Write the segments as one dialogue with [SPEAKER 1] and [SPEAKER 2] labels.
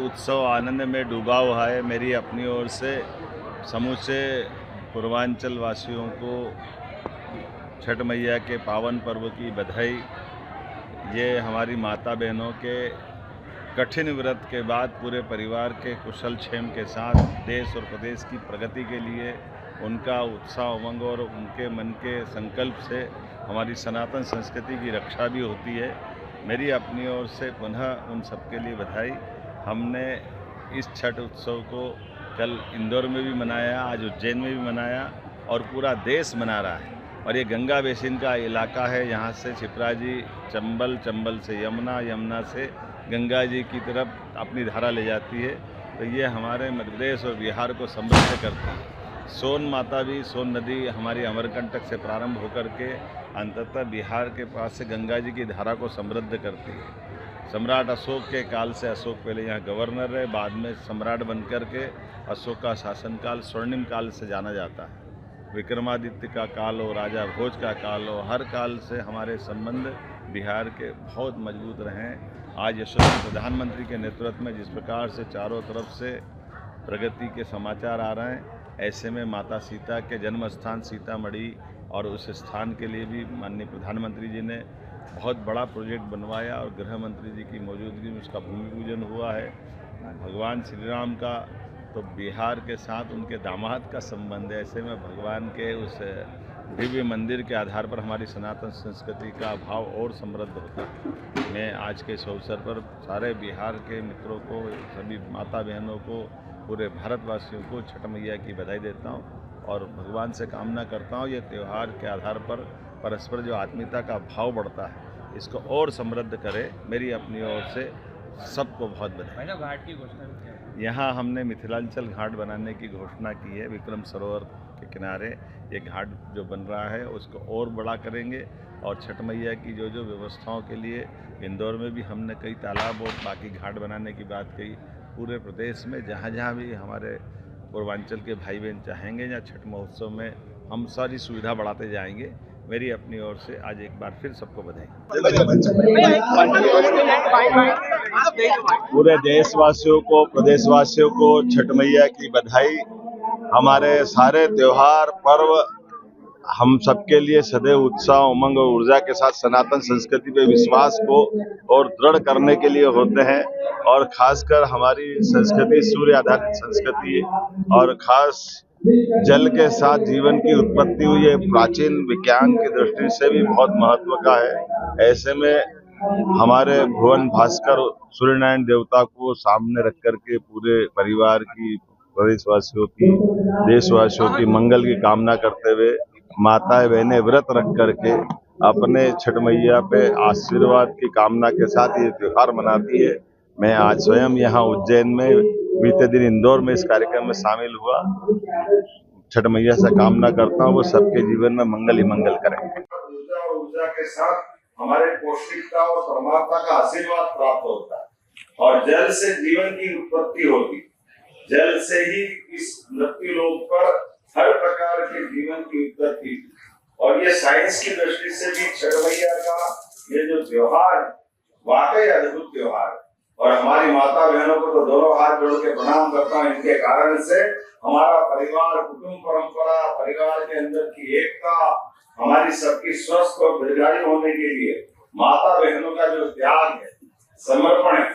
[SPEAKER 1] उत्सव आनंद में डूबा हुआ है। मेरी अपनी ओर से समूचे पूर्वांचल वासियों को छठ मैया के पावन पर्व की बधाई। ये हमारी माता बहनों के कठिन व्रत के बाद पूरे परिवार के कुशल क्षेम के साथ देश और प्रदेश की प्रगति के लिए उनका उत्साह उमंग और उनके मन के संकल्प से हमारी सनातन संस्कृति की रक्षा भी होती है। मेरी अपनी ओर से पुनः उन सबके लिए बधाई। हमने इस छठ उत्सव को कल इंदौर में भी मनाया, आज उज्जैन में भी मनाया और पूरा देश मना रहा है। और ये गंगा बेसिन का इलाका है, यहाँ से क्षिप्रा जी चंबल, चंबल से यमुना, यमुना से गंगा जी की तरफ अपनी धारा ले जाती है। तो ये हमारे मध्य प्रदेश और बिहार को समृद्ध करती है। सोन माता भी, सोन नदी हमारी अमरकंटक से प्रारंभ होकर के अंततः बिहार के पास से गंगा जी की धारा को समृद्ध करती है। सम्राट अशोक के काल से, अशोक पहले यहाँ गवर्नर रहे, बाद में सम्राट बनकर के अशोक का शासनकाल स्वर्णिम काल से जाना जाता है। विक्रमादित्य का काल हो, राजा भोज का काल हो, हर काल से हमारे संबंध बिहार के बहुत मजबूत रहे हैं। आज यशस्वी प्रधानमंत्री के नेतृत्व में जिस प्रकार से चारों तरफ से प्रगति के समाचार आ रहे हैं, ऐसे में माता सीता के जन्म स्थान सीतामढ़ी और उस स्थान के लिए भी माननीय प्रधानमंत्री जी ने बहुत बड़ा प्रोजेक्ट बनवाया और गृह मंत्री जी की मौजूदगी में उसका भूमि पूजन हुआ है। भगवान श्री राम का तो बिहार के साथ उनके दामाद का संबंध है। ऐसे में भगवान के उस दिव्य मंदिर के आधार पर हमारी सनातन संस्कृति का भाव और समृद्ध होता है। मैं आज के इस अवसर पर सारे बिहार के मित्रों को, सभी माता बहनों को, पूरे भारतवासियों को छठ मैया की बधाई देता हूँ और भगवान से कामना करता हूँ ये त्यौहार के आधार पर परस्पर जो आत्मीयता का भाव बढ़ता है, इसको और समृद्ध करे। मेरी अपनी ओर से सबको बहुत बधाई।
[SPEAKER 2] घाट की घोषणा
[SPEAKER 1] यहाँ हमने मिथिलांचल घाट बनाने की घोषणा की है। विक्रम सरोवर के किनारे ये घाट जो बन रहा है उसको और बड़ा करेंगे और छठ मैया की जो जो व्यवस्थाओं के लिए इंदौर में भी हमने कई तालाब और बाकी घाट बनाने की बात कही। पूरे प्रदेश में जहाँ जहाँ भी हमारे पूर्वांचल के भाई बहन चाहेंगे या छठ महोत्सव में हम सारी सुविधा बढ़ाते जाएंगे। मेरी अपनी ओर से आज एक बार फिर सबको बधाई। पूरे देशवासियों को, प्रदेशवासियों को छठ मैया की बधाई। हमारे सारे त्योहार पर्व हम सबके लिए सदैव उत्साह, उमंग और ऊर्जा के साथ सनातन संस्कृति पे विश्वास को और दृढ़ करने के लिए होते हैं। और खासकर हमारी संस्कृति सूर्य आधारित संस्कृति है और खास जल के साथ जीवन की उत्पत्ति हुई है। प्राचीन विज्ञान की दृष्टि से भी बहुत महत्व का है। ऐसे में हमारे भुवन भास्कर सूर्यनारायण देवता को सामने रख करके पूरे परिवार की, प्रदेशवासियों की, देशवासियों की मंगल की कामना करते हुए माताएं बहनें व्रत रख करके अपने छठ मैया पे आशीर्वाद की कामना के साथ ये त्योहार मनाती है। मैं आज स्वयं यहाँ उज्जैन में, बीते दिन इंदौर में इस कार्यक्रम में शामिल हुआ। छठ मैया से कामना करता हूँ वो सबके जीवन में मंगल ही मंगल करें। ऊर्जा के साथ हमारे पौष्टिकता और परमात्मा का आशीर्वाद प्राप्त होता है और जल से जीवन की उत्पत्ति होती। जल से ही इस मृत्यु लोक पर हर प्रकार के जीवन की उत्पत्ति। और ये साइंस की दृष्टि से भी छठ मैया का ये जो त्योहार वाकई अद्भुत त्योहार। और हमारी माता बहनों को तो दोनों हाथ जोड़ के प्रणाम करता हूँ। इनके कारण से हमारा परिवार, कुटुंब परंपरा, परिवार के अंदर की एकता, हमारी सबकी स्वस्थ और दीर्घायु होने के लिए माता बहनों का जो त्याग है, समर्पण है।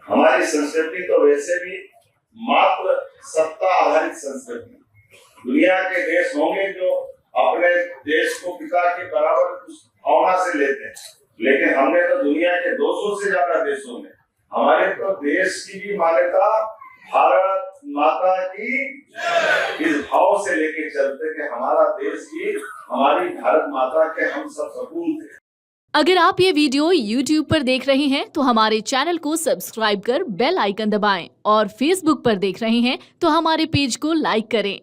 [SPEAKER 1] हमारी संस्कृति तो वैसे भी मात्र सत्ता आधारित संस्कृति। दुनिया के देश होंगे जो अपने देश को पिता के बराबर भावना से लेते हैं, लेकिन हमने तो दुनिया के 200 से ज्यादा देशों में हमारे तो देश की भी मान्यता भारत माता की इस भाव से लेके चलते कि हमारा देश की, हमारी भारत माता के हम सब सपूत थे।
[SPEAKER 3] अगर आप ये वीडियो YouTube पर देख रहे हैं तो हमारे चैनल को सब्सक्राइब कर बेल आइकन दबाएं और Facebook पर देख रहे हैं तो हमारे पेज को लाइक करें।